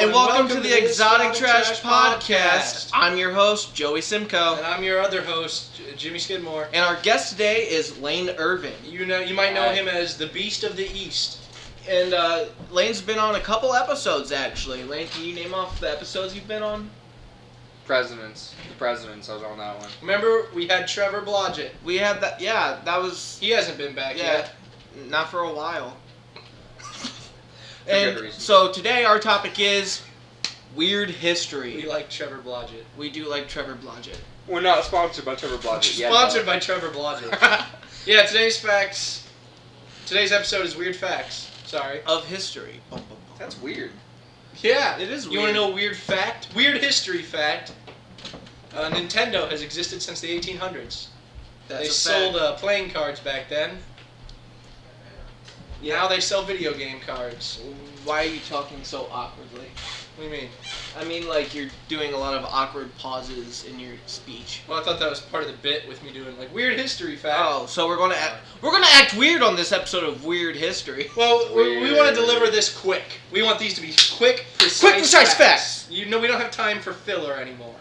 and welcome to the Exotic Trash Podcast. I'm your host, Joey Simcoe. And I'm your other host, Jimmy Skidmore. And our guest today is Lane Irving. You might know him as the Beast of the East. And Lane's been on a couple episodes, actually. Lane, can you name off the episodes you've been on? The Presidents, I was on that one. Remember, we had Trevor Blodgett. We had that, yeah, that was... He hasn't been back yet. Not for a while. For good And reason. so today our topic is weird history. We like Trevor Blodgett. We do like Trevor Blodgett. We're not sponsored by Trevor Blodgett yet. Sponsored by Trevor Blodgett. Yeah, today's episode is Weird Facts. Sorry. Of history. That's weird. Yeah. It is weird. You want to know a weird fact? Weird history fact. Nintendo has existed since the 1800s. They sold playing cards back then. Yeah. Now they sell video game cards. Why are you talking so awkwardly? What do you mean? I mean, like, you're doing a lot of awkward pauses in your speech. Well, I thought that was part of the bit with me doing like weird history fact. Oh, so we're gonna act weird on this episode of Weird History. Well, we want to deliver this quick. We want these to be quick, precise facts. You know, we don't have time for filler anymore.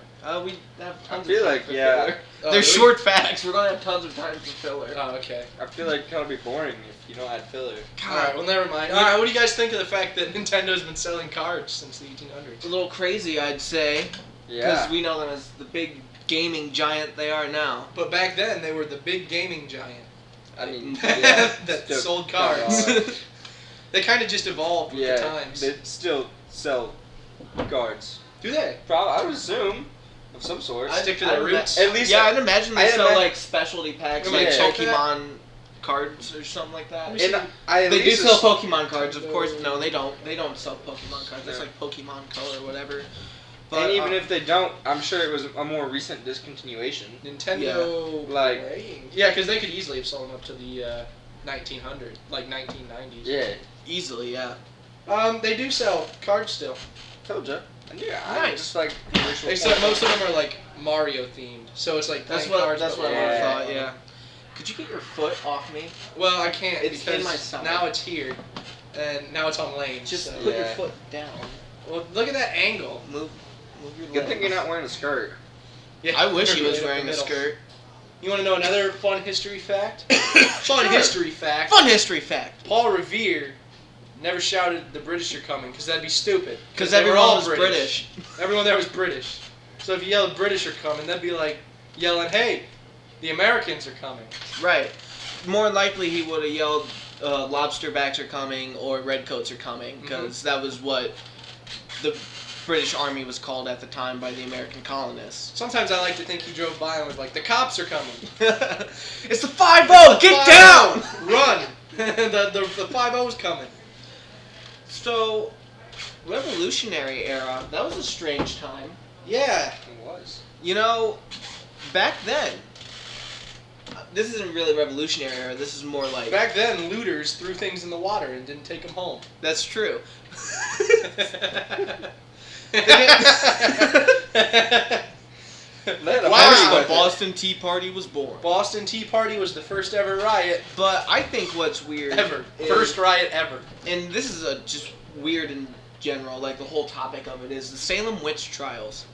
We have tons I feel of time like, for yeah. filler. Oh, They're really? short facts. We're gonna have tons of time for filler. Oh, okay. I feel like it's gonna be boring if you don't add filler. All right. Well, never mind. All right. What do you guys think of the fact that Nintendo's been selling cards since the 1800s? A little crazy, I'd say, Yeah. because we know them as the big gaming giant they are now. But back then, they were the big gaming giant. I mean, that still sold kinda cards. are. They kind of just evolved with the Yeah, times. they still sell cards. Do they? Probably, I would assume, of some sort. Stick to their roots. At least, Yeah, I'd imagine they I'd sell imagine- like specialty packs, Can like we check Pokemon cards or something like that. Let me see. and I at They do least sell ass- Pokemon cards, of course. No, they don't. They don't sell Pokemon cards. That's Yeah. like Pokemon Color or whatever. But, and even if they don't, I'm sure it was a more recent discontinuation. Nintendo. Like- playing. Yeah, because they could easily have sold them up to the 1900s, like 1990s. Yeah. easily, yeah. They do sell cards still. Told ya. I knew. I Nice. just like. commercial Except form. most of them are like Mario themed, so it's like That's playing what. cards. That's but what I like- would have Yeah. thought. Yeah. Could you get your foot off me? Well, I can't It's in because my stomach. now it's here, and now it's on Lane. Just so. put your Yeah. foot down. Well, look at that angle. Move your Good thing you're legs. not wearing a skirt. Yeah, I wish he right was up the wearing a middle. skirt. You want to know another fun history fact? Fun Sure. history fact. Fun history fact. Paul Revere never shouted the British are coming because that'd be stupid. Because they were everyone all was British. Everyone there was British. So if you yelled British are coming, that'd be like yelling, hey, the Americans are coming. Right. More likely he would have yelled lobster backs are coming or redcoats are coming, because that was what the British Army was called at the time by the American colonists. Sometimes I like to think he drove by and was like, the cops are coming. It's the 5-0! Get down! Run! the 5-0's coming. So, Revolutionary era, that was a strange time. Yeah. It was. You know, back then, this isn't really Revolutionary era, this is more like... Back then, looters threw things in the water and didn't take them home. That's true. Wow. The Boston Tea Party was born. Boston Tea Party was the first ever riot But I think what's weird... ever. is- First riot ever. And this is just weird in general, like the whole topic of it is the Salem witch trials.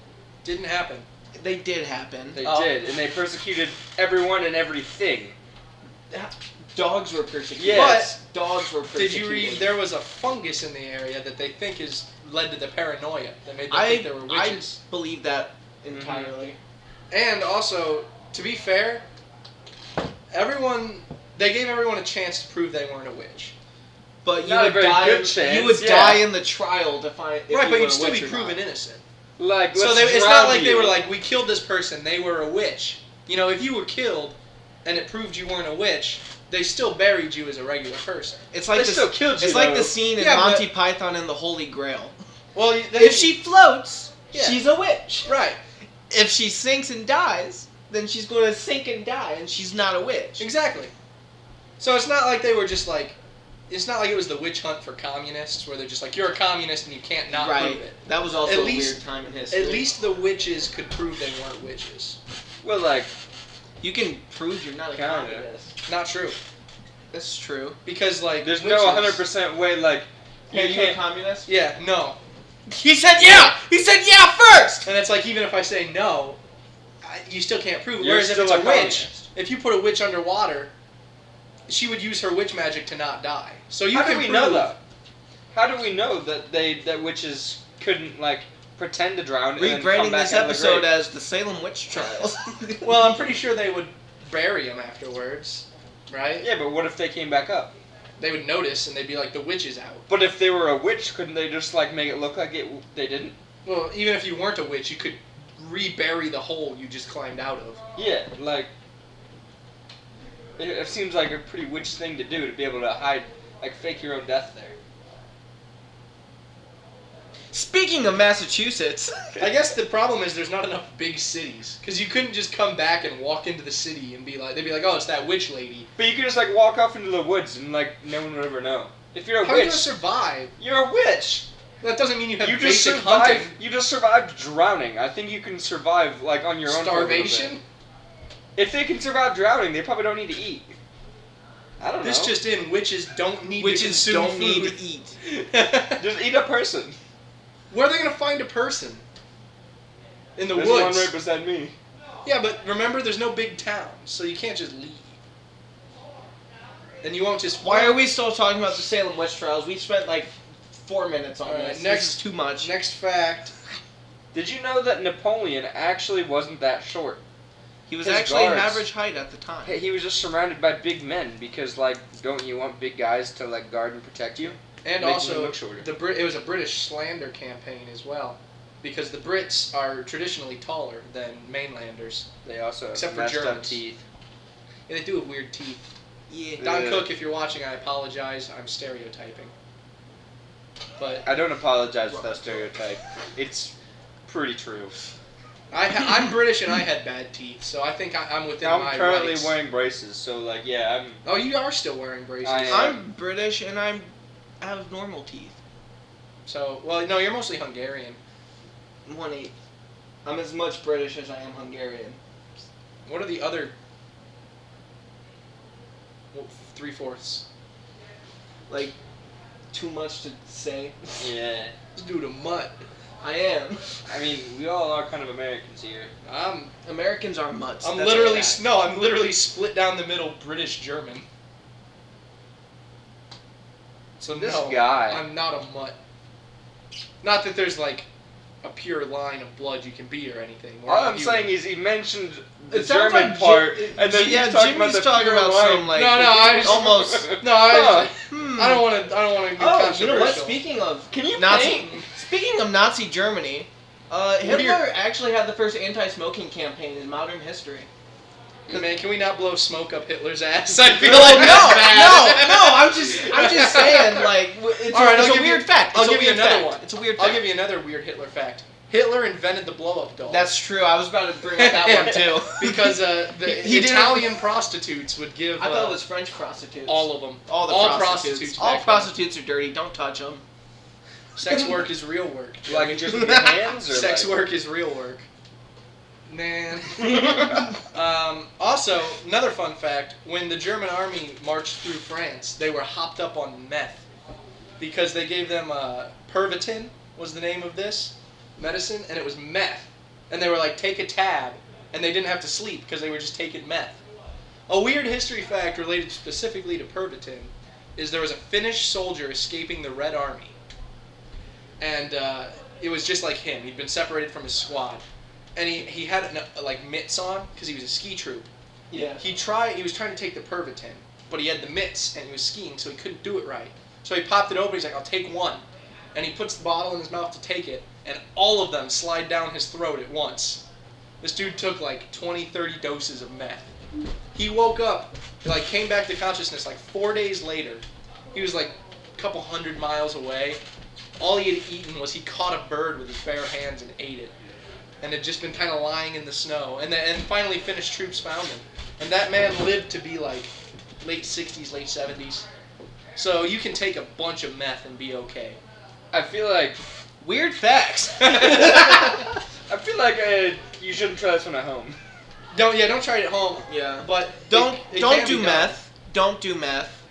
Didn't happen. They did happen. They did, and they persecuted everyone and everything. Dogs were persecuted. Yes. But dogs were persecuted. Did you read there was a fungus in the area that they think has led to the paranoia that made them think there were witches? I believe that entirely. And also, to be fair, they gave everyone a chance to prove they weren't a witch. But you Not a would very die. good chance, You would yeah. die in the trial to find. If Right, you but were you'd a still witch be or proven not. innocent. Like, So let's it's not drown like they you. were like, we killed this person, they were a witch. You know, if you were killed and it proved you weren't a witch, they still buried you as a regular person. It's like They still killed you, It's like though. the scene in Yeah, but- Monty Python and the Holy Grail. Well, If she floats, Yeah. she's a witch. Right, If she sinks and dies, then she's going to sink and die, and she's not a witch. exactly. So it's not like they were just like, it's not like it was the witch hunt for communists where they're just like, you're a communist and you can't not Right. prove it. That was also At a least- weird time in history. At least the witches could prove they weren't witches. Well, like, you can prove you're not a Kinda. communist. Not true. That's true. Because, like, there's witches, no 100% way, like, Are you you a can't. communist? Yeah, no. He said yeah! He said yeah first! And it's like, even if I say no, you still can't prove it. You're Whereas if still it's a a witch, communist. if you put a witch underwater, she would use her witch magic to not die. So you How can do we prove know that? How do we know that witches couldn't, like, pretend to drown and then come Rebranding back this out of the episode grave? as the Salem Witch Trials. Well, I'm pretty sure they would bury him afterwards, right? Yeah, but what if they came back up? They would notice and they'd be like, the witch is out. But if they were a witch, couldn't they just, like, make it look like they didn't? Well, even if you weren't a witch, you could rebury the hole you just climbed out of. Yeah, like, it seems like a pretty witch thing to do, to be able to hide, like, fake your own death there. Speaking of Massachusetts, I guess the problem is there's not enough big cities. Because you couldn't just come back and walk into the city and be like, they'd be like, oh, it's that witch lady. But you could just, like, walk off into the woods and, like, no one would ever know. If you're a How are you witch, going to survive? you're a witch! That doesn't mean you have You just basic hunting. You just survived drowning. I think you can survive, like, on your own. Starvation? If they can survive drowning, they probably don't need to eat. I don't know. This just in, witches don't need to witches consume don't food. need to eat. Just eat a person. Where are they going to find a person? In the There's woods. one right beside me. Yeah, but remember, there's no big towns, so you can't just leave. And you won't just... Why are we still talking about the Salem Witch Trials? We spent like 4 minutes on Alright, this. next- This is too much. Next fact. Did you know that Napoleon actually wasn't that short? He was his actually guards- average height at the time. He was just surrounded by big men because, like, don't you want big guys to, like, guard and protect you? And Making also, them look shorter. it was a British slander campaign as well. Because the Brits are traditionally taller than mainlanders. They also Except for messed up Germans. teeth. Yeah, they do have weird teeth. Yeah. Don Yeah. Cook, if you're watching, I apologize. I'm stereotyping. But I don't apologize for that stereotype. It's pretty true. I'm British and I had bad teeth, so I think I'm within my I'm currently rights. wearing braces, so, like, yeah, I'm... Oh, you are still wearing braces. I am. I'm British and I have normal teeth. So, well, no, you're mostly Hungarian. 1/8. I'm as much British as I am Hungarian. What are the other 3/4? Like, too much to say. Yeah. This dude a mutt. I am. I mean, we all are kind of Americans here. Americans are mutts. I'm That's literally a fact. no, I'm literally split down the middle, British German. So This no, guy. I'm not a mutt. Not that there's like a pure line of blood you can be or anything. We're All all I'm human. saying is he mentioned the It sounds German like part, Jim- and then yeah, he's talking Jimmy's about the talking pure about line. some, like, No, I just- almost. No, I Hmm. don't want to. I don't want to be Oh, controversial. you know what? Speaking of Can you Nazi, paint? speaking of Nazi Germany, are Hitler your- actually had the first anti-smoking campaign in modern history. Man, can we not blow smoke up Hitler's ass? I feel No, like no, that's bad. no. I'm just saying, like, it's, All right, it's I'll a give weird you- fact. I'll It's a give you weird another fact. one. It's a weird I'll fact. give you another weird Hitler fact. Hitler invented the blow-up doll. That's true. I was about to bring up that one too. Because the He didn't- Italian prostitutes would give. I thought it was French prostitutes. all of them. All the all prostitutes. prostitutes. All back prostitutes are dirty. Don't touch them. then. Sex work is real work. Like just with your hands, or Sex like... work is real work. Man. Also, another fun fact: when the German army marched through France, they were hopped up on meth because they gave them Pervitin was the name of this medicine, and it was meth. And they were like, take a tab, and they didn't have to sleep because they were just taking meth. A weird history fact related specifically to Pervitin is there was a Finnish soldier escaping the Red Army, and it was just like him. He'd been separated from his squad. And he had like mitts on because he was a ski troop. Yeah. He was trying to take the Pervitin, but he had the mitts and he was skiing, so he couldn't do it right. So he popped it open. He's like, "I'll take one," and he puts the bottle in his mouth to take it, and all of them slide down his throat at once. This dude took like 20, 30 doses of meth. He woke up, like came back to consciousness like 4 days later. He was like a couple 100 miles away. All he had eaten was he caught a bird with his bare hands and ate it. And had just been kind of lying in the snow. And finally Finnish troops found him. And that man lived to be like late 60s, late 70s. So you can take a bunch of meth and be okay. I feel like... Weird facts. I feel like you shouldn't try this one at home. Don't try it at home. Yeah. But Don't it don't can do be done. meth. Don't do meth.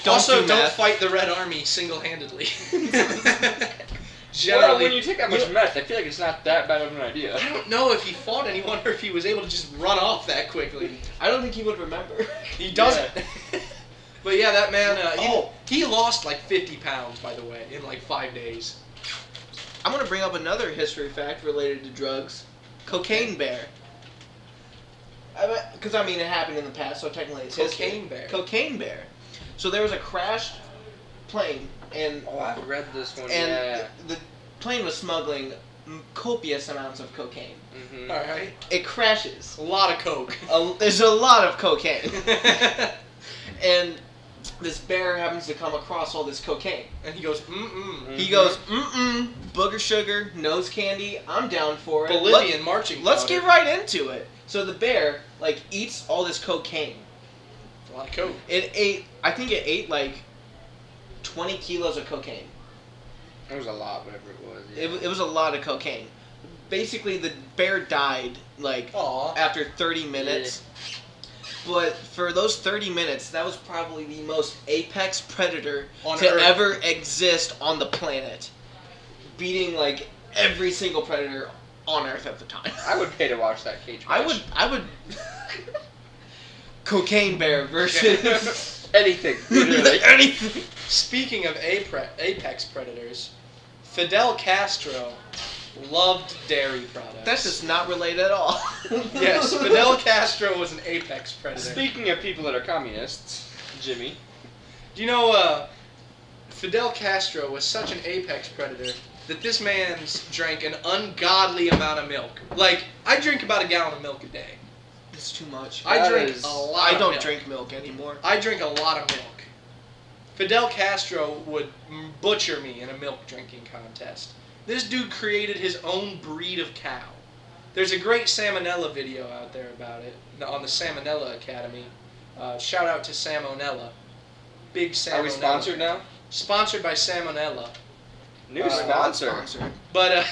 Don't Also, do don't meth. fight the Red Army single-handedly. generally. Well, when you take that much meth, I feel like it's not that bad of an idea. I don't know if he fought anyone or if he was able to just run off that quickly. I don't think he would remember. He doesn't. But yeah, that man, he lost like 50 pounds, by the way, in like 5 days. I'm going to bring up another history fact related to drugs. Cocaine bear. Because, I mean, it happened in the past, so technically it's history. Cocaine bear. Cocaine bear. So there was a crashed plane, and... Oh, I've read this one, and the plane was smuggling copious amounts of cocaine. Mm-hmm. All right. It crashes. A lot of coke. There's a lot of cocaine. And this bear happens to come across all this cocaine. And he goes, mm-mm. He goes, booger sugar, nose candy, I'm down for it. Bolivian marching Let's powder. get right into it. So the bear, like, eats all this cocaine. A lot of coke. I think it ate, like, 20 kilos of cocaine. It was a lot, whatever it was. Yeah. It was a lot of cocaine. Basically, the bear died, like, after 30 minutes. Yeah. But for those 30 minutes, that was probably the most apex predator to ever exist on the planet. Beating, like, every single predator on Earth at the time. I would pay to watch that cage match. I would... Cocaine bear versus... Anything. Literally. Anything. Speaking of apex predators, Fidel Castro loved dairy products. That does not relate at all. Yes, Fidel Castro was an apex predator. Speaking of people that are communists, Jimmy. Do you know, Fidel Castro was such an apex predator that this man drank an ungodly amount of milk. Like, I drink about a gallon of milk a day. It's too much. I drink a lot of milk. I don't drink milk anymore. I drink a lot of milk. Fidel Castro would butcher me in a milk drinking contest. This dude created his own breed of cow. There's a great Salmonella video out there about it on the Salmonella Academy. Shout out to Salmonella. Big Salmonella. Are we sponsored now? Sponsored by Salmonella. New sponsor. But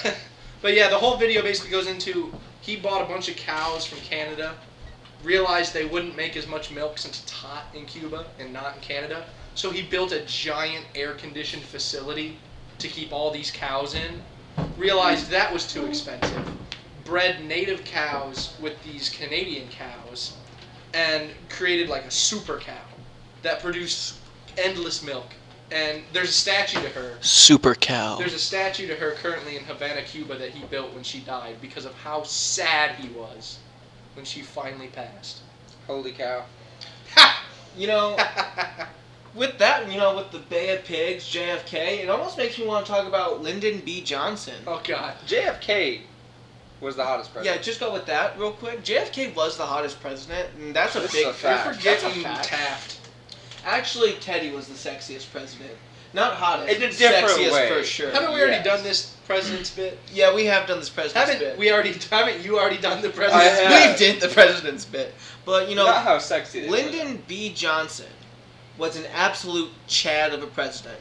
yeah, the whole video basically goes into he bought a bunch of cows from Canada, realized they wouldn't make as much milk since it's hot in Cuba and not in Canada, so he built a giant air-conditioned facility to keep all these cows in, realized that was too expensive, bred native cows with these Canadian cows, and created like a super cow that produced endless milk. And there's a statue to her. Super cow. There's a statue to her currently in Havana, Cuba that he built when she died because of how sad he was when she finally passed. Holy cow. Ha! You know, with that, with the Bay of Pigs, JFK, it almost makes me want to talk about Lyndon B. Johnson. Oh, God. JFK was the hottest president. Yeah, just go with that real quick. JFK was the hottest president, and that's a This big is a fact. You're forgetting That's a fact. Taft. Actually, Teddy was the sexiest president. Not hottest. In a different sexiest way. for sure. Haven't we already done this president's bit? Yeah, we have done this president's bit. Haven't you already done the president's bit? We did the president's bit. But, not how sexy it is. Lyndon B. Johnson was an absolute chad of a president.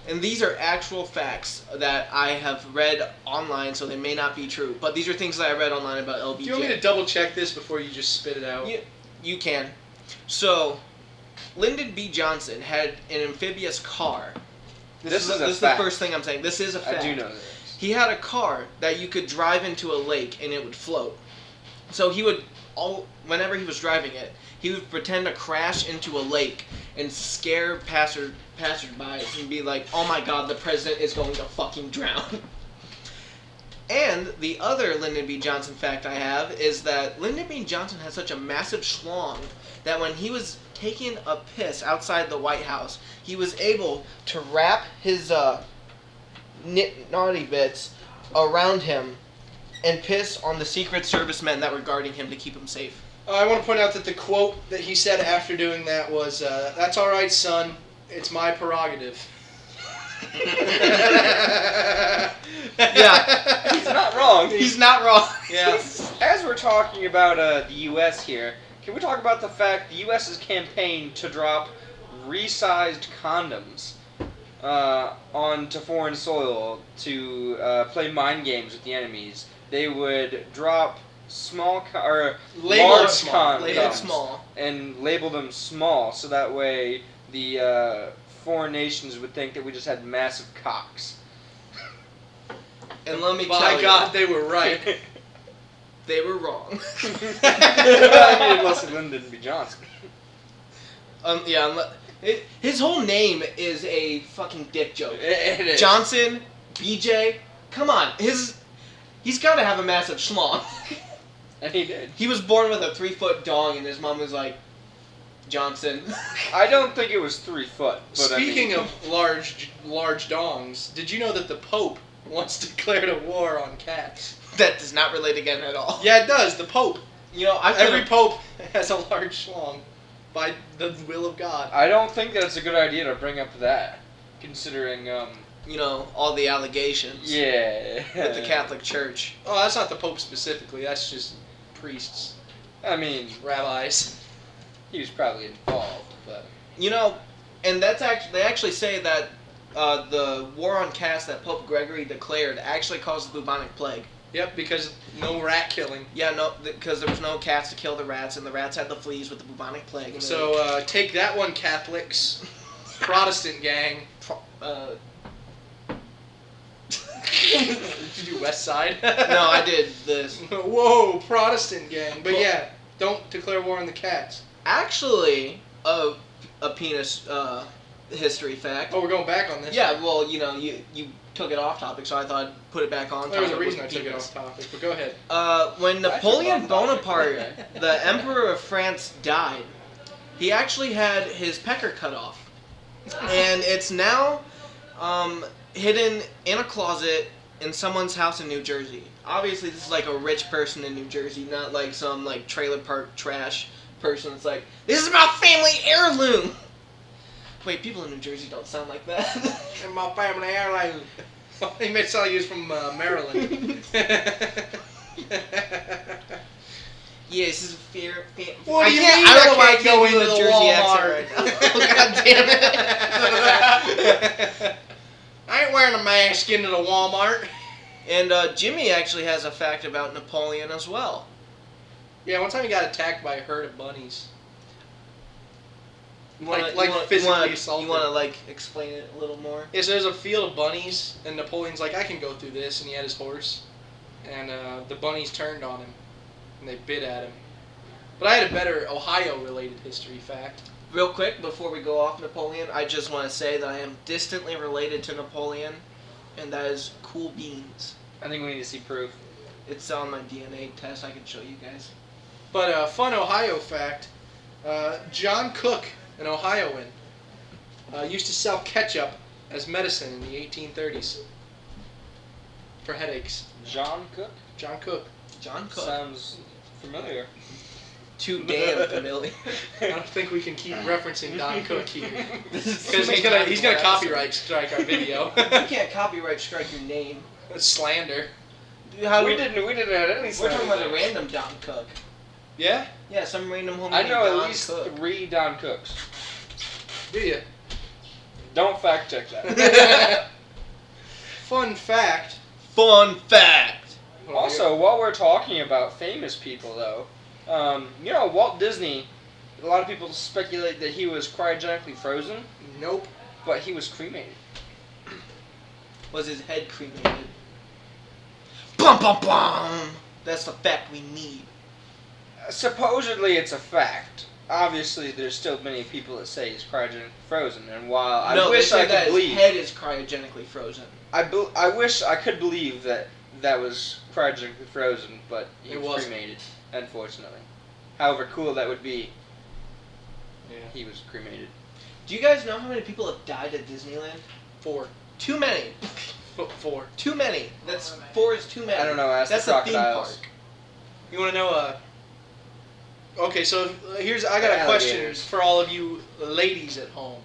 And these are actual facts that I have read online, so they may not be true. But these are things that I read online about LBJ. Do you want me to double check this before you just spit it out? You can. So, Lyndon B. Johnson had an amphibious car. This is the first thing I'm saying. This is a fact. I do know this. He had a car that you could drive into a lake and it would float. So he would, whenever he was driving it, he would pretend to crash into a lake and scare passersby and be like, "Oh my God, the president is going to fucking drown." And the other Lyndon B. Johnson fact I have is that Lyndon B. Johnson had such a massive schlong that when he was taking a piss outside the White House, he was able to wrap his naughty bits around him and piss on the Secret Service men that were guarding him to keep him safe. I want to point out that the quote that he said after doing that was, "That's all right, son. It's my prerogative." Yeah. He's not wrong. He's not wrong. Yeah. As we're talking about the U.S. here, can we talk about the fact the U.S.'s campaign to drop resized condoms onto foreign soil to play mind games with the enemies? They would drop large condoms Labeled small. and label them small, so that way the foreign nations would think that we just had massive cocks. And let me tell By you, God, they were right. they were wrong. I mean, unless Lyndon B. Johnson. Yeah, his whole name is a fucking dick joke. It is. Johnson, BJ, come on, he's got to have a massive schlong. And he did. He was born with a 3-foot dong, and his mom was like, Johnson. I don't think it was 3 foot. But Speaking of large dongs, did you know that the Pope once declared a war on cats? That does not relate again at all. Yeah, it does. The Pope. You know, Every Pope has a large schlong by the will of God. I don't think that's a good idea to bring up that, considering, you know, all the allegations. Yeah. With the Catholic Church. Oh, that's not the Pope specifically. That's just priests, I mean, rabbis. he was probably involved, but... You know, and that's they actually say that the war on cats that Pope Gregory declared actually caused the bubonic plague. Yep, because no rat killing. Yeah, no, because there was no cats to kill the rats, and the rats had the fleas with the bubonic plague. And So take that one, Catholics, Protestant gang. Did you do West Side? No, I did this. Whoa, Protestant gang. But yeah, don't declare war on the cats. Actually, a penis history fact. Oh, we're going back on this. Yeah, well, you know, you took it off topic, so I thought I'd put it back on. There was a topic reason I with took it penis. off topic, but go ahead. When Napoleon Bonaparte, the Emperor of France, died, he actually had his pecker cut off. And it's now hidden in a closet in someone's house in New Jersey. Obviously, this is like a rich person in New Jersey, not like some like trailer park trash person that's like, this is my family heirloom! Wait, people in New Jersey don't sound like that. And my family heirloom. He made sound like he was from Maryland. Yeah, this is a fair. What do you can't- mean I don't know why I I can't go can't do into a the Jersey Walmart? accent right now. Oh, God damn it. I ain't wearing a mask into the Walmart. And Jimmy actually has a fact about Napoleon as well. Yeah, one time he got attacked by a herd of bunnies. Physically assaulted. You want to like explain it a little more? Yeah, so there's a field of bunnies, and Napoleon's like, I can go through this, and he had his horse, and the bunnies turned on him, and they bit at him. But I had a better Ohio-related history fact. Real quick, before we go off Napoleon, I just want to say that I am distantly related to Napoleon, and that is cool beans. I think we need to see proof. It's on my DNA test. I can show you guys. But a fun Ohio fact, John Cook, an Ohioan, used to sell ketchup as medicine in the 1830s for headaches. John Cook? John Cook. John Cook. Sounds familiar. Too damn familiar. I don't think we can keep referencing Don Cook here. Because Because he's gonna copyright strike our video. You can't copyright strike your name. That's slander. How We didn't have any. We're talking about a random Don Cook. Yeah? Yeah, some random homie I named know Don at least Cook. 3 Don Cooks. Do you? Don't fact check that. Fun fact. Fun fact. Also, while we're talking about famous people, though, you know, Walt Disney, a lot of people speculate that he was cryogenically frozen, Nope. but he was cremated. Was his head cremated? Bum bum bum! That's the fact we need. Supposedly it's a fact. Obviously, there's still many people that say he's cryogenically frozen, and while I No, wish they I said that could believe, his head is cryogenically frozen. I wish I could believe that was cryogenically frozen, but he It was wasn't. cremated, unfortunately. However cool that would be, Yeah. he was cremated. Do you guys know how many people have died at Disneyland? 4. Too many. 4. Too many. That's 4 is too many. I don't know, ask That's the a theme crocodiles. park. You want to know? Okay, so I got a question Alligators. for all of you ladies at home.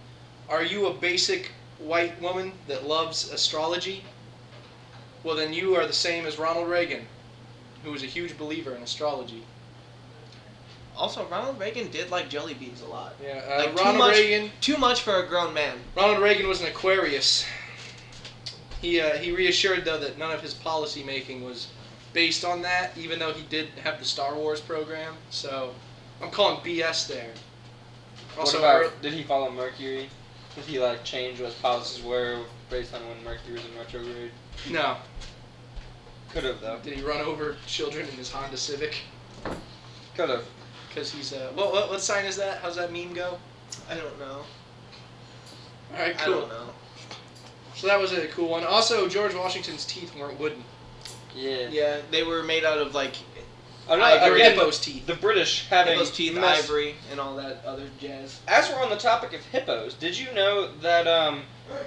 Are you a basic white woman that loves astrology? Well, then you are the same as Ronald Reagan, who was a huge believer in astrology. Also, Ronald Reagan did like jelly beans a lot. Yeah, Like, Ronald Reagan. Too much for a grown man. Ronald Reagan was an Aquarius. He reassured though that none of his policy making was based on that, even though he did have the Star Wars program. So I'm calling BS there. Also, What about, did he follow Mercury? Did he like change what his policies were based on when Mercury was in retrograde? no. Could have though. Did he run over children in his Honda Civic? Could have. Because he's what sign is that? How's that meme go? I don't know. All right, cool. I don't know. So that was a cool one. Also, George Washington's teeth weren't wooden. Yeah. Yeah, they were made out of like Oh, no, Ivory. again, Hippo's teeth. the British having hippos' teeth, ivory, and all that other jazz. As we're on the topic of hippos, did you know that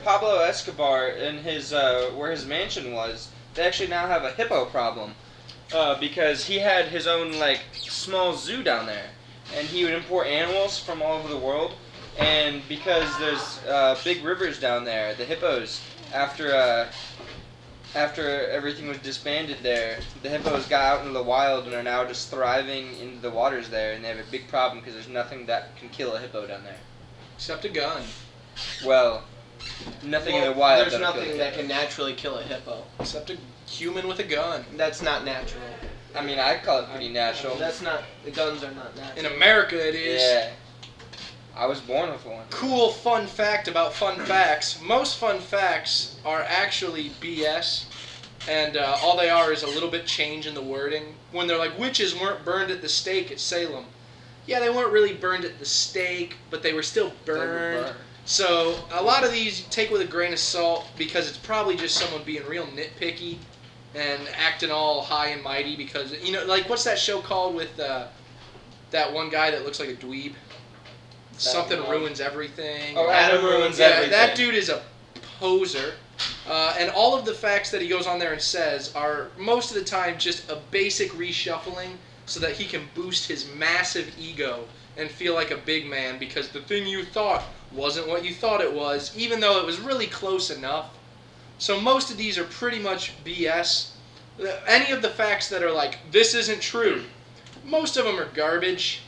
Pablo Escobar in his where his mansion was, they actually now have a hippo problem because he had his own like small zoo down there, and he would import animals from all over the world, and because there's big rivers down there, the hippos after everything was disbanded there, the hippos got out into the wild and are now just thriving in the waters there, and they have a big problem because there's nothing that can kill a hippo down there. Except a gun. Well, nothing in the wild. There's that'll kill nothing a that hippo. can naturally kill a hippo. Except a human with a gun. That's not natural. I mean, I'd call it pretty natural. That's not. The guns are not natural. In America, it is. Yeah. I was born with one. Cool fun fact about fun facts. Most fun facts are actually BS. And all they are is a little bit change in the wording. When they're like, witches weren't burned at the stake at Salem. Yeah, they weren't really burned at the stake, but they were still burned. So a lot of these you take with a grain of salt because it's probably just someone being real nitpicky and acting all high and mighty because, you know, like what's that show called with that one guy that looks like a dweeb? Something ruins everything. Oh, Adam ruins yeah, everything. that dude is a poser. And all of the facts that he goes on there and says are most of the time just a basic reshuffling so that he can boost his massive ego and feel like a big man because the thing you thought wasn't what you thought it was, even though it was really close enough. So most of these are pretty much BS. Any of the facts that are like, this isn't true, most of them are garbage.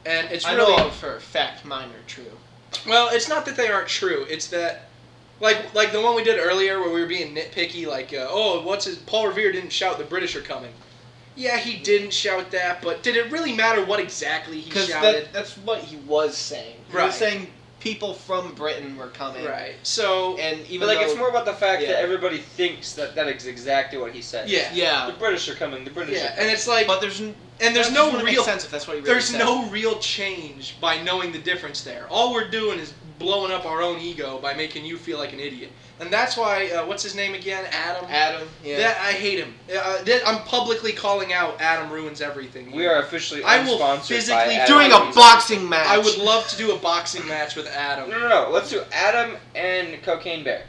And it's really... I know for a fact mine are true. Well, it's not that they aren't true. It's that... Like the one we did earlier where we were being nitpicky, like, Paul Revere didn't shout the British are coming. Yeah, he didn't shout that, but did it really matter what exactly he shouted? Because that's what he was saying. He was saying people from Britain were coming. Right. So... And even But like, though, it's more about the fact that everybody thinks that is exactly what he said. Yeah. Yeah. The British are coming. The British are coming. And it's like... But there's there's no real sense if that's what he really there's said. no real change by knowing the difference there. All we're doing is blowing up our own ego by making you feel like an idiot. And that's why, what's his name again? Adam? Adam, yeah. I hate him. I'm publicly calling out Adam ruins everything. We are officially I will unsponsored physically by Adam Doing a Ruins boxing match. I would love to do a boxing match with Adam. No. Let's do Adam and Cocaine Bear.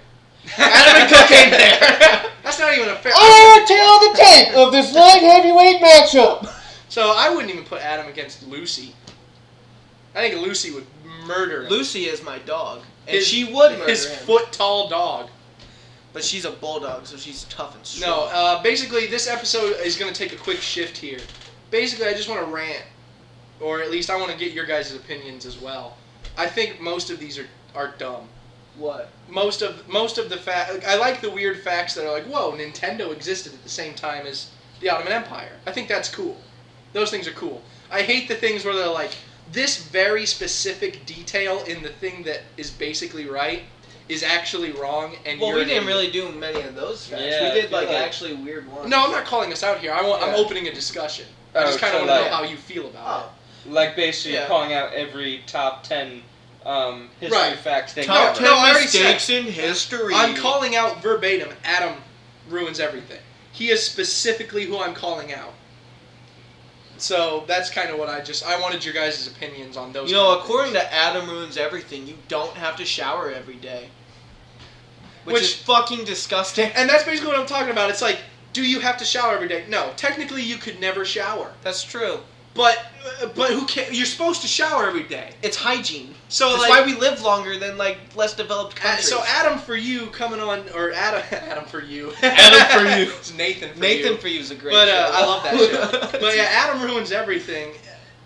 Adam and Cocaine Bear. That's not even a fair... Tell the tape of this light heavyweight matchup. So I wouldn't even put Adam against Lucy. I think Lucy would murder him. Lucy is my dog, and she would murder his him. foot-tall dog. But she's a bulldog, so she's tough and strong. No, basically this episode is going to take a quick shift here. Basically, I just want to rant, or at least I want to get your guys' opinions as well. I think most of these are dumb. What? Most of the facts. I like the weird facts that are like, whoa, Nintendo existed at the same time as the Ottoman Empire. I think that's cool. Those things are cool. I hate the things where they're like, this very specific detail in the thing that is basically right is actually wrong, and well, you're we didn't really do many of those facts. Yeah, we did like actually weird ones. No, I'm not calling us out here. I'm opening a discussion. I just kind of want to know how you feel about it. Like basically calling out every top 10 history fact thing. Top 10 I already mistakes said, in history. I'm calling out verbatim. Adam ruins everything. He is specifically who I'm calling out. So that's kind of what I wanted your guys' opinions on those. You know, according to Adam ruins everything, you don't have to shower every day. Which is fucking disgusting. And that's basically what I'm talking about. It's like, do you have to shower every day? No. Technically, you could never shower. That's true. But who cares? You're supposed to shower every day. It's hygiene. So that's like, why we live longer than like less developed countries. So Adam for you coming on, or Adam for you. Adam for you. It's Nathan for you. Nathan for you is a great show. I love that show. But yeah, Adam ruins everything.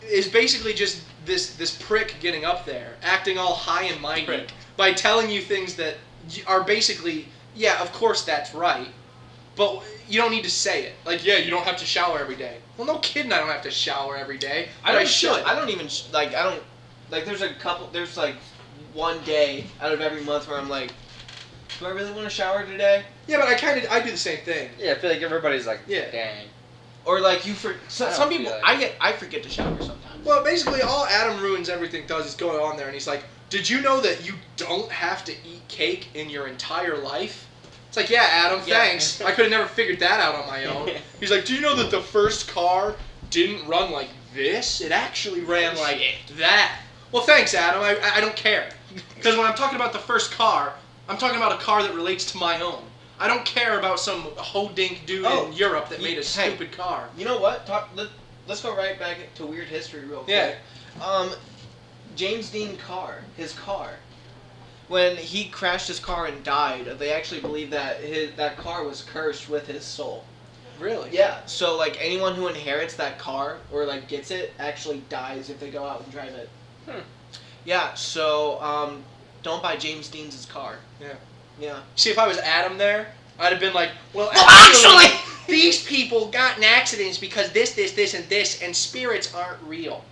Is basically just this prick getting up there, acting all high and mighty by telling you things that are basically, yeah, of course that's right. But you don't need to say it. Like, yeah, you don't have to shower every day. Well, no kidding, I don't have to shower every day. I should. I don't even, like, I don't, like, there's like one day out of every month where I'm like, Do I really want to shower today? Yeah, but I do the same thing. Yeah, I feel like everybody's like, Yeah. dang. Or like some people, feel I forget to shower sometimes. Well, basically, all Adam Ruins Everything does is go on there and he's like, "Did you know that you don't have to eat cake in your entire life?" It's like, yeah, Adam, thanks. I could have never figured that out on my own. He's like, "Do you know that the first car didn't run like this? It actually ran like that." Well, thanks, Adam. I don't care. Because when I'm talking about the first car, I'm talking about a car that relates to my own. I don't care about some ho-dink dude in Europe that made a stupid car. You know what? Let's go right back to weird history real quick. Yeah. James Dean Carr, his car. When he crashed his car and died, they actually believe that that car was cursed with his soul. Really? Yeah. So like anyone who inherits that car or like gets it actually dies if they go out and drive it. Yeah. So don't buy James Dean's car. Yeah. Yeah. See, if I was Adam there, I'd have been like, well, actually, these people got in accidents because this, and this, and spirits aren't real.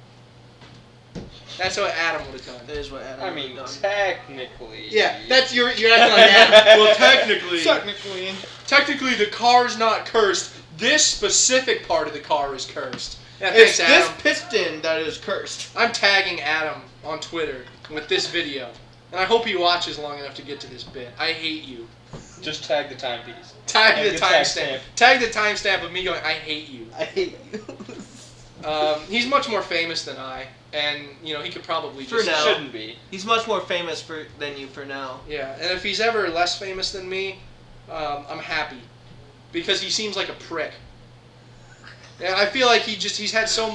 That's what Adam would have done. That is what Adam I mean, would have done. technically. Yeah, that's you're acting like Adam. Well, technically, the car's not cursed. This specific part of the car is cursed. Yeah, It's thanks, Adam. this piston that is cursed. I'm tagging Adam on Twitter with this video, and I hope he watches long enough to get to this bit. I hate you. Just tag the timepiece. Tag the timestamp. Tag the timestamp of me going, I hate you. I hate you. He's much more famous than I, and you know he could probably For just now. Shouldn't be. He's much more famous than you for now. Yeah, and if he's ever less famous than me, I'm happy, because he seems like a prick. And I feel like he's had so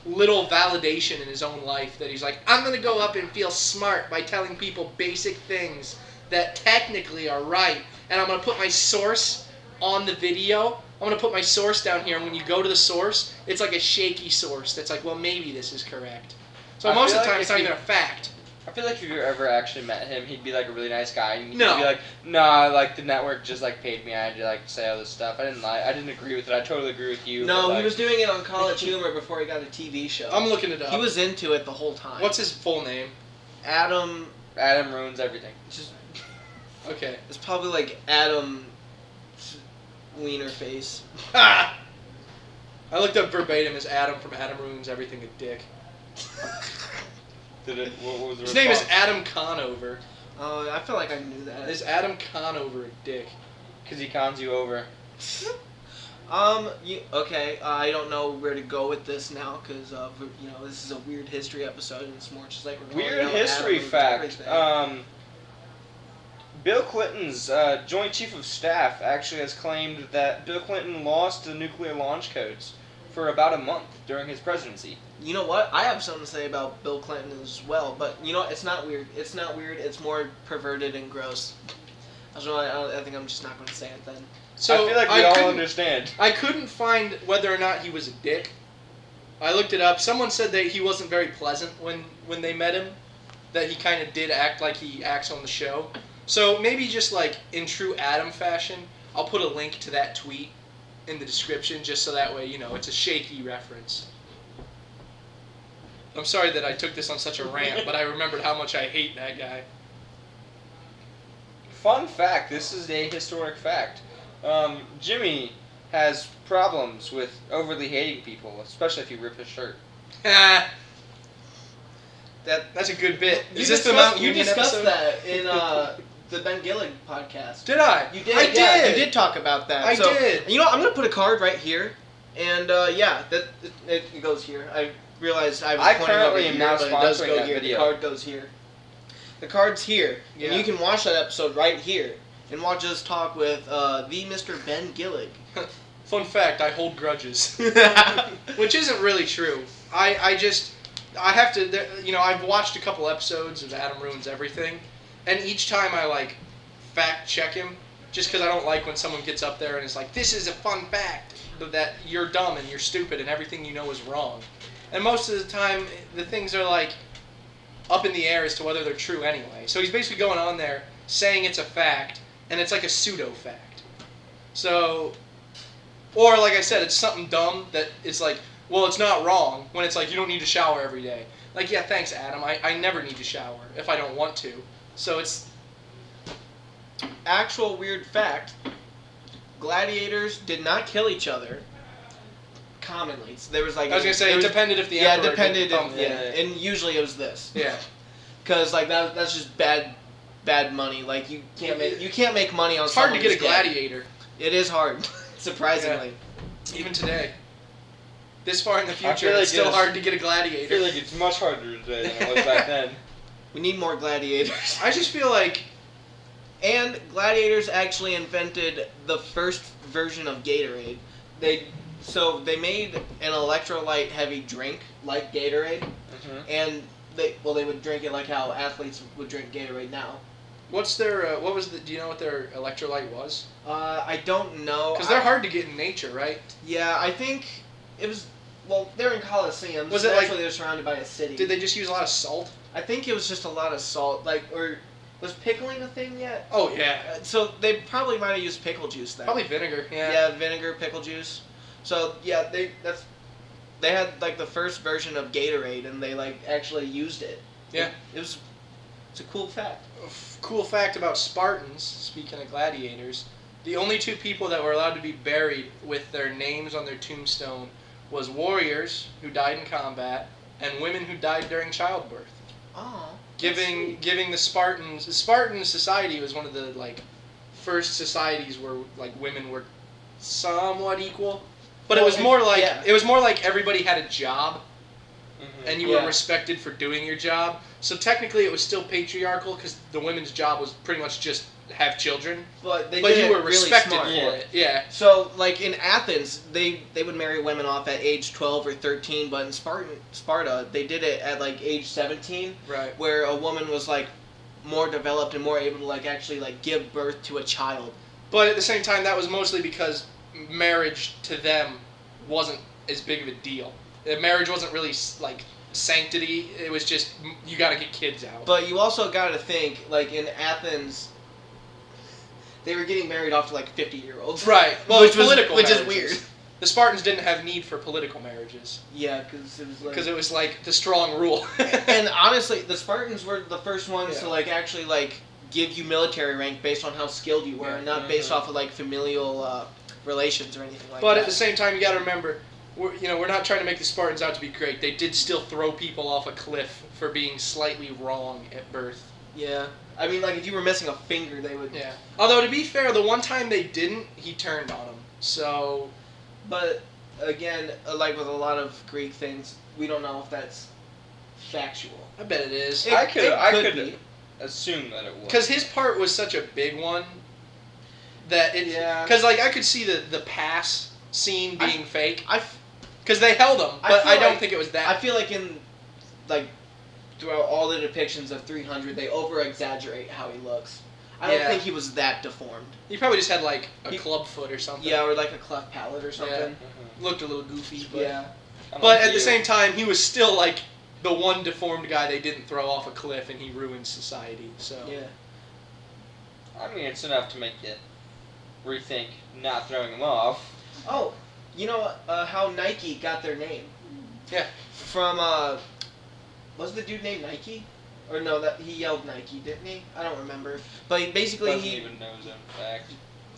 little validation in his own life that he's like, I'm gonna go up and feel smart by telling people basic things that technically are right, and I'm gonna put my source on the video. I'm gonna put my source down here, and when you go to the source, it's like a shaky source that's like, well, maybe this is correct. So most of the time, it's not even a fact. I feel like if you ever actually met him, he'd be like a really nice guy. And he'd No. be like, nah, like the network just like paid me. I had to like say all this stuff. I didn't agree with it. I totally agree with you. No, but, he like, was doing it on College Humor before he got a TV show. I'm looking it up. He was into it the whole time. What's his full name? Adam? Adam ruins everything. Just Okay. it's probably like Adam Wiener Face. Ha! I looked up verbatim as Adam from Adam Ruins Everything a Dick. What was the His name is response? Adam Conover. I feel like I knew that. Is Adam Conover a dick? Because he cons you over. Okay, I don't know where to go with this now because this is a weird history episode and it's more just like we're Weird calling out history Adam and fact. everything. Bill Clinton's Joint Chief of Staff actually has claimed that Bill Clinton lost the nuclear launch codes for about a month during his presidency. You know what? I have something to say about Bill Clinton as well, but you know, it's not weird. It's not weird. It's more perverted and gross. I think I'm just not going to say it then. So I feel like we all understand. I couldn't find whether or not he was a dick. I looked it up. Someone said that he wasn't very pleasant when they met him. That he kind of did act like he acts on the show. So maybe just like in true Adam fashion, I'll put a link to that tweet in the description just so that way, you know, it's a shaky reference. I'm sorry that I took this on such a rant, but I remembered how much I hate that guy. Fun fact, this is a historic fact. Jimmy has problems with overly hating people, especially if you rip his shirt. That's a good bit. You Is this the Mount Union discussed episode? that in the Ben Gillig podcast. Did I? You did. I Yeah, did. you did talk about that. I did. You know, I'm gonna put a card right here, and it goes here. I realized I was I pointing over currently am here, now but it does sponsoring go that here. video. The card goes here. The card's here, Yeah. and you can watch that episode right here and watch us talk with the Mr. Ben Gillig. Fun fact, I hold grudges. Which isn't really true. I have to, you know, I've watched a couple episodes of Adam Ruins Everything, and each time I, like, fact check him, just because I don't like when someone gets up there and is like, this is a fun fact, that you're dumb and you're stupid and everything you know is wrong. And most of the time, the things are, like, up in the air as to whether they're true anyway. So he's basically going on there saying it's a fact, and it's like a pseudo-fact. So, or like I said, it's something dumb that it's like, well, it's not wrong, when it's like, you don't need to shower every day. Like, yeah, thanks, Adam. I never need to shower if I don't want to. So it's... actual weird fact, gladiators did not kill each other commonly. So there was like I was gonna say it depended if the yeah, emperor depended didn't if, come. and usually it was this. Yeah. Because like that's just bad money. Like you can't make money on. It's hard to someone get a who's dead. gladiator. It is hard, surprisingly. Yeah. Even today. This far in the I feel future, like it's still it's- hard to get a I gladiator. feel like it's much harder today than it was back then. We need more gladiators. I just feel like And gladiators actually invented the first version of Gatorade. They made an electrolyte heavy drink like Gatorade, and they would drink it like how athletes would drink Gatorade now. what's their do you know what their electrolyte was? I don't know. Because they're hard to get in nature, right? Yeah, I think it was. Well, they're in Colosseums. Was it like- they're surrounded by a city? Did they just use a lot of salt? I think it was just a lot of salt. Or was pickling a thing yet? Oh yeah. So they probably might have used pickle juice then. Probably vinegar. Yeah. Yeah, vinegar, pickle juice. So yeah, they had like the first version of Gatorade, and they like actually used it. Yeah. It's a cool fact. Cool fact about Spartans, speaking of gladiators, the only two people that were allowed to be buried with their names on their tombstone was warriors who died in combat and women who died during childbirth. Oh. Giving the Spartan society was one of the like first societies where like women were somewhat equal, but it was more like everybody had a job. And you were respected for doing your job. So technically it was still patriarchal because the women's job was pretty much just have children. But you were really respected smart. for it. Yeah. So like in Athens, they would marry women off at age 12 or 13, but in Sparta, they did it at like age 17, Right. where a woman was like more developed and more able to like actually like give birth to a child. But at the same time, that was mostly because marriage to them wasn't as big of a deal. Marriage wasn't really like sanctity. It was just you got to get kids out. But you also got to think like in Athens, they were getting married off to like 50-year-olds. Right. Well, which political is marriages. weird. The Spartans didn't have need for political marriages. Yeah, because it was like the strong rule. And honestly, the Spartans were the first ones to Yeah. like actually like give you military rank based on how skilled you were, Yeah. and not based off of like familial relations or anything like But that. at the same time, you got to remember, we're not trying to make the Spartans out to be great. They did still throw people off a cliff for being slightly wrong at birth. Yeah, I mean, like if you were missing a finger, they would. Yeah. Although to be fair, the one time they didn't, he turned on them. So. But again, like with a lot of Greek things, we don't know if that's factual. I bet it is. I could be. assume that it was. Because his part was such a big one that it. Yeah. Because like I could see the pass scene being fake. I Because they held him, but I don't think it was that. I feel like in like throughout all the depictions of 300, they over exaggerate how he looks. I don't think he was that deformed. He probably just had like a club foot or something. Yeah, or like a cleft palate or something. Yeah. Looked a little goofy, but Yeah. But at the same time, he was still like the one deformed guy they didn't throw off a cliff, and he ruined society. So Yeah. I mean, it's enough to make you rethink not throwing him off. Oh, you know how Nike got their name? Yeah. From was the dude named Nike? Or no, that he yelled Nike, didn't he? I don't remember. But basically Doesn't he. even know his own fact.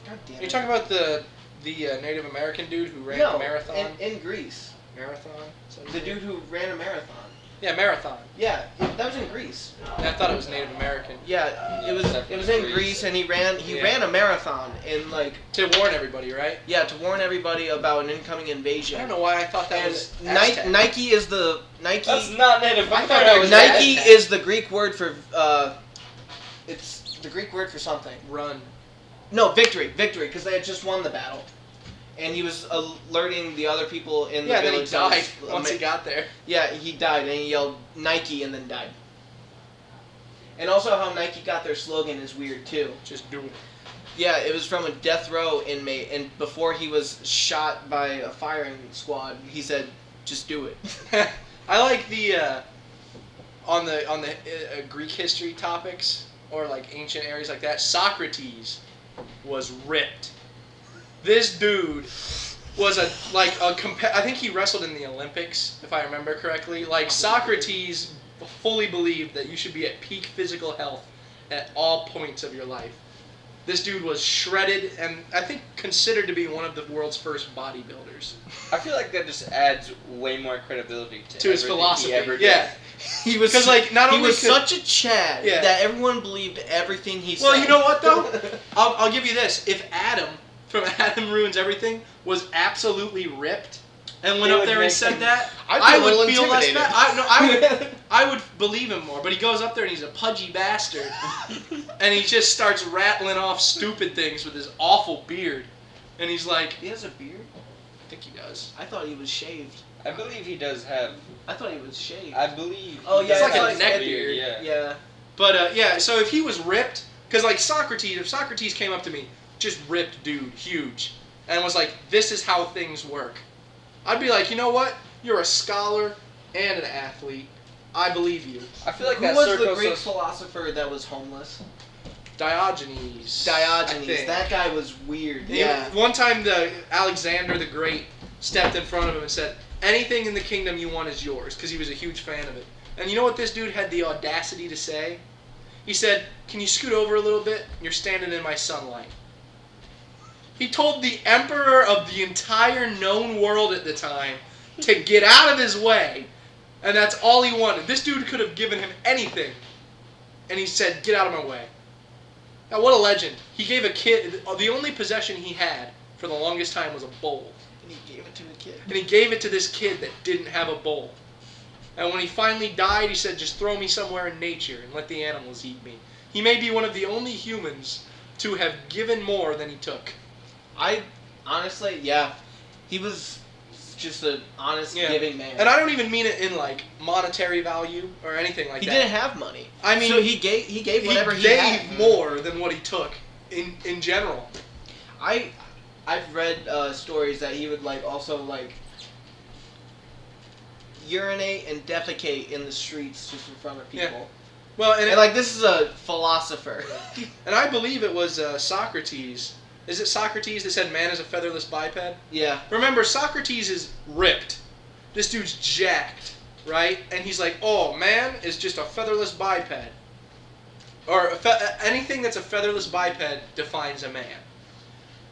God damn it. You're talking about the Native American dude who ran no, a marathon. in Greece. Marathon. Is that his The name? dude who ran a marathon. Yeah, marathon. Yeah, that was in Greece. I thought it was Native American. Yeah, it was in Greece, and he ran a marathon in like To warn everybody, right? to warn everybody about an incoming I invasion. don't know why I thought that And was Aztec. Nike is the Nike. That's not Native I American. thought that was Nike Aztec. is the Greek word for it's the Greek word for something. Run. No, victory, because they had just won the battle, and he was alerting the other people in the Yeah, then he village. that died was once he got there. Yeah, he died, and he yelled Nike and then died. And also how Nike got their slogan is weird too. Just do it. Yeah, it was from a death row inmate, and before he was shot by a firing squad, he said, "Just do it." I like the on the Greek history topics or like ancient areas like that. Socrates was ripped. This dude was I think he wrestled in the Olympics, if I remember correctly. Like Socrates fully believed that you should be at peak physical health at all points of your life. This dude was shredded and I think considered to be one of the world's first bodybuilders. I feel like that just adds way more credibility to his everything philosophy. he ever did. Yeah. He was Because like not he only was could, such a Chad that everyone believed everything he said. Well, you know what though? I'll give you this. If Adam from Adam Ruins Everything was absolutely ripped and went up there and said that, I would feel less bad. I would believe him more. But he goes up there and he's a pudgy bastard, and he just starts rattling off stupid things with his awful beard, and he's like, he has a beard. I think he does. I thought he was shaved. I believe he does have. I thought he was shaved. I believe. Oh yeah, it's like has a neck beard. beard. Yeah. But yeah, so if he was ripped, because like Socrates, if Socrates came up to me, just ripped dude, huge, and was like, "This is how things work," I'd be like, you know what? You're a scholar and an athlete. I believe you. I feel like Who that was the circle Greek philosopher that was homeless? Diogenes. Diogenes. That guy was weird. Yeah. One time, Alexander the Great stepped in front of him and said, "Anything in the kingdom you want is yours," because he was a huge fan of it. And you know what this dude had the audacity to say? He said, "Can you scoot over a little bit? You're standing in my sunlight." He told the emperor of the entire known world at the time to get out of his way, and that's all he wanted. This dude could have given him anything, and he said, "Get out of my way." Now, what a legend. He gave a kid, the only possession he had for the longest time was a bowl. And he gave it to the kid. And he gave it to this kid that didn't have a bowl. And when he finally died, he said, "Just throw me somewhere in nature and let the animals eat me." He may be one of the only humans to have given more than he took. Honestly, yeah. He was just an honest, giving man. And I don't even mean it in like monetary value or anything like that. He didn't have money. I mean, so he gave whatever he had. He gave more than what he took in general. I've read stories that he would also urinate and defecate in the streets just in front of people. Yeah. Well, and like this is a philosopher. And I believe it was Socrates. Is it Socrates that said man is a featherless biped? Yeah. Remember, Socrates is ripped. This dude's jacked, right? And he's like, "Oh, man is just a featherless biped." Or anything that's a featherless biped defines a man.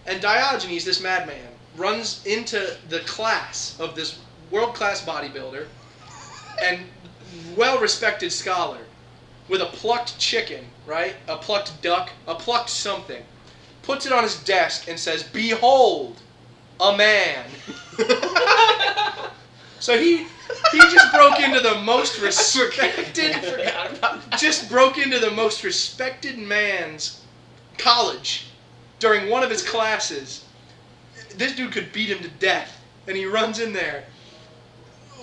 And Diogenes, this madman, runs into the class of this world-class bodybuilder and well-respected scholar with a plucked chicken, right? A plucked duck, a plucked something. Puts it on his desk and says, "Behold, a man." So he just broke into the most respected man's college during one of his classes. This dude could beat him to death, and he runs in there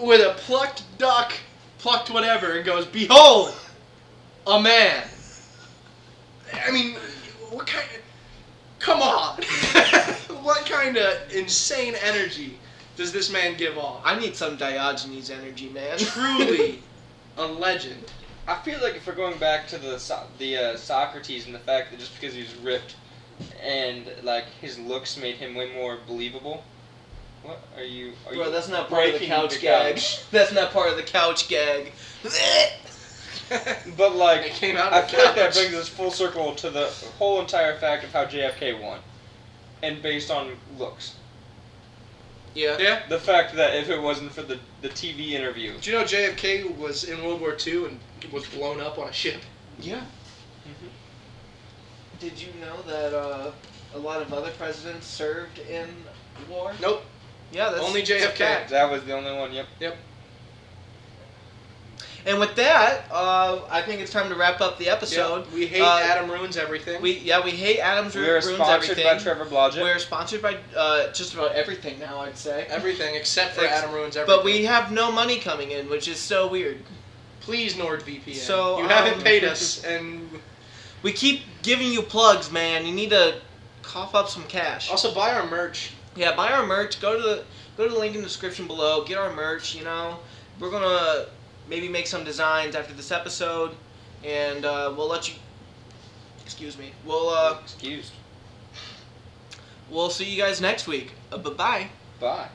with a plucked duck, plucked whatever, and goes, "Behold, a man." I mean, what kind of... Come on! What kind of insane energy does this man give off? I need some Diogenes energy, man. Truly a legend. I feel like if we're going back to the Socrates and the fact that just because he was ripped and like his looks made him way more believable. What are you? Bro, that's not part of the couch gag. That's not part of the couch gag. But like, it came out I of the feel like that couch. brings us full circle to the whole entire fact of how JFK won, and based on looks. Yeah. The fact that if it wasn't for the TV interview. Do you know JFK was in World War II and was blown up on a ship? Yeah. Mm-hmm. Did you know that a lot of other presidents served in war? Nope. Yeah, that's only that's a JFK. fact. That was the only one. Yep. Yep. And with that, I think it's time to wrap up the episode. Yep. We hate Adam Ruins Everything. We hate Adam's We are Ruins sponsored Everything. by Trevor Blodgett. We're sponsored by just about everything now, I'd say. Everything except for Adam Ruins Everything. But we have no money coming in, which is so weird. Please, NordVPN. So, you haven't paid us, and we keep giving you plugs, man. You need to cough up some cash. also buy our merch. Yeah, buy our merch. Go to the link in the description below. Get our merch. You know, we're gonna maybe make some designs after this episode, and we'll let you. Excuse me. Excused. We'll see you guys next week. Bye-bye. Bye.